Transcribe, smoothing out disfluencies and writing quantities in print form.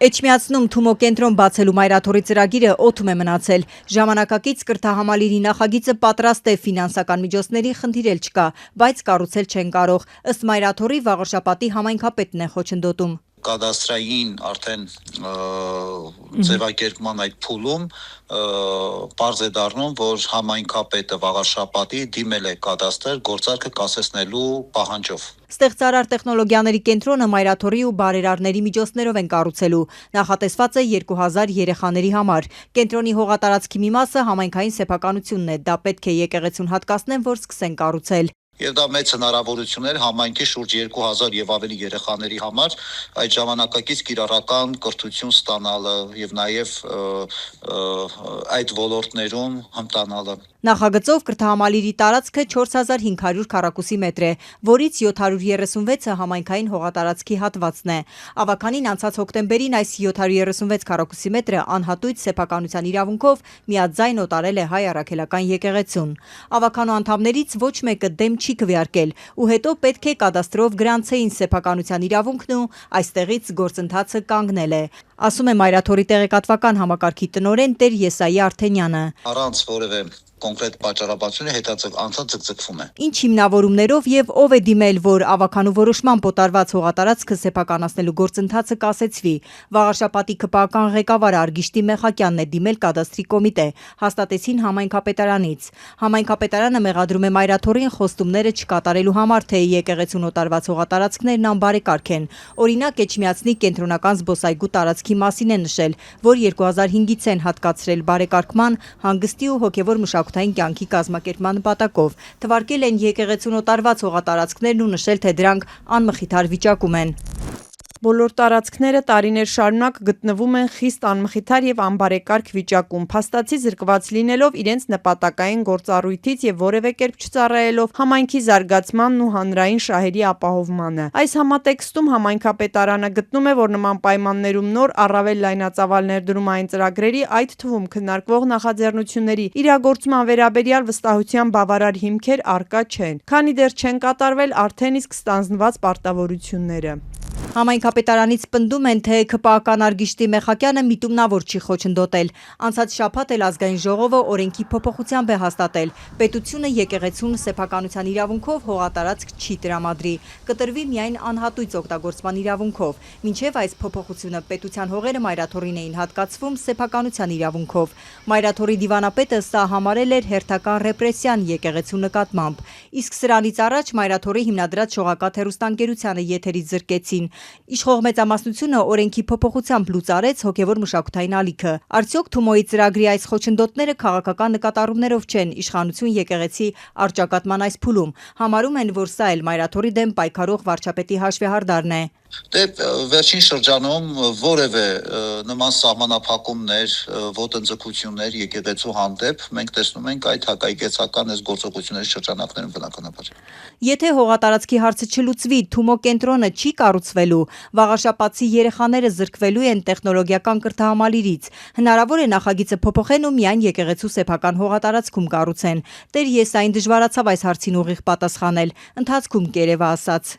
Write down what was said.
Էջմիածնում Թումո կենտրոն բացելու մայրաթորի ծրագիրը օդում է մնացել։ Ժամանակակից կրթահամալիրի նախագիծը պատրաստ է, ֆինանսական միջոցների խնդիր էլ չկա, բայց կառուցել չեն կարող։ Ըստ մայրաթորի Վաղարշապատի համայնքապետն է խոչընդոտում։ Կադաստրային արդեն ձևակերպման այդ փուլում պարզ է դառնում, որ համայնքապետը Վաղարշապատի դիմել է կադաստր գործարքը կասեցնելու պահանջով։ Ստեղծարար տեխնոլոգիաների կենտրոնը մայրաթորի ու բարերարների միջոցներով են կառուցելու։ Նախատեսված է 2000 երեխաների համար։ Կենտրոնի հողատարածքի մի մասը համայնքային սեփականությունն է։ Դա պետք է եկեղեցուն հատկացնեն, որ սկսեն կառուցել։ Եվ դա մեծ հնարավորություն էր համայնքի շուրջ 2000 եւ ավելի երեխաների համար այդ ժամանակակից կիրառական կրթություն ստանալը եւ նաեւ այդ ոլորտներում հմտանալը։ Նախագծով կրթահամալիրի տարածքը 4500 քառակուսի մետր է, որից 736-ը համայնքային հողատարածքի հատվածն է։ Ավականին անցած հոկտեմբերին այս 736 քառակուսի մետրը անհատույց սեփականության իրավունքով միաձայն օտարել է հայ առաքելական եկեղեցուն։ Ավականու անդամներից ոչ մեկը դեմ չի քվեարկել ու հետո պետք է կադաստրով գրանցեին սեփականության իրավունքն ու այստեղից գործընթացը կանգնել է, ասում է մայրաթորի տեղեկատվական համակարգի տնօրեն Տեր Եսայի Արթենյանը։ Առանց որևէ կոնկրետ պատճառաբանությունը անցած ձգձգվում է։ Ինչ հիմնավորումներով եւ ով է դիմել, որ ավականու որոշմամբ օտարված հողատարածքը սեփականացնելու գործընթացը կասեցվի։ Վաղարշապատի ԿՊԱ-ական ղեկավար Արգիշտի Մեխակյանն է դիմել կադաստրի կոմիտե, հաստատեցին համայնքապետարանից։ Համայնքապետարանը մեղադրում է մայրաթորին խոստումները չկատարելու համար, թե եկեղեցուն օտարված հողատարածքներն անբարեկարգ են։ Օրինակ Էջմիածնի կենտրոնական զբոսայգու տարածքի մասին է նշել, որ 2005-ից են հատկացրել բարեկարգման, հանգստի ու հոգևոր մշակութային կյանքի կազմակերպման նպատակով։ Թվարկել են եկեղեցուն օտարված հողատարածքներն ու նշել, թե դրանք անմխիթար վիճակում են։ Բոլոր տարածքները տարիներ շարունակ գտնվում են խիստ անմխիթար եւ անբարեկարգ վիճակում, փաստացի զրկված լինելով իրենց նպատակային գործառույթից եւ որևէ կերպ չծառայելով համայնքի զարգացմանն ու հանրային շահերի ապահովմանը։ Այս համատեքստում համայնքապետարանը գտնում է, որ նման պայմաններում նոր առավել լայնածավալ ներդրումային ծրագրերի, այդ թվում քննարկվող նախաձեռնությունների իրագործման վերաբերյալ վստահության բավարար հիմքեր առկա չեն, քանի դեռ չեն կատարվել արդեն իսկ ստանձնված պարտավորությունները։ Համայնքապետարանից պնդում են, թե ԿՊԱ-ական Արգիշտի Մեխակյանը միտումնավոր չի խոչընդոտել։ Անցած շաբաթ էլ ազգային ժողովը օրենքի փոփոխությամբ է հաստատել։ Պետությունը եկեղեցուն սեփականության իրավունքով հողատարածք չի տրամադրի, կտրվի միայն անհատույց օգտագործման իրավունքով։ Մինչև այս փոփոխությունը պետության հողերը մայրաթորին էին հատկացվում սեփականության իրավունքով։ Մայրաթորի դիվանապետը սա համարել էր հերթական ռեպրեսիան եկեղեցու նկատմամբ։ Իսկ սրանից առաջ մայրաթորի հիմնադրած շողակաթ հեռուստաընկերությանը եթերից զրկեցին։ Իշխող մեծամասնությունը օրենքի փոփոխությամբ լուծարեց հոգևոր մշակութային ալիքը։ Արդյոք Թումոյի ծրագրի այս խոչընդոտները քաղաքական նկատառումներով չեն իշխանություն եկեղեցի առճակատման այս փուլում։ Համարում են, որ սա էլ մայրաթորի դեմ պայքարող վարչապետի հաշվեհարդարն է։ Վերջին շրջանում որևէ նման սահմանափակումներ, ոտնձգություններ եկեղեցու հանդեպ մենք տեսնում ենք այդ հակաեկեղեցական այս գործողությունների շրջանակներում բնականաբար։ Եթե հողատարածքի հարցը չլուծվի, Թումո կենտրոնը չի կառուցվելու, վաղարշապատցի երեխաները զրկվելու են տեխնոլոգիական կրթահամալիրից։ Հնարավոր է նախագիծը փոփոխեն ու միայն եկեղեցու սեփական հողատարածքում կառուցեն։ Տեր Եսային դժվարացավ այս հարցին ուղիղ պատասխանել, ընթացքում կերևա ասաց։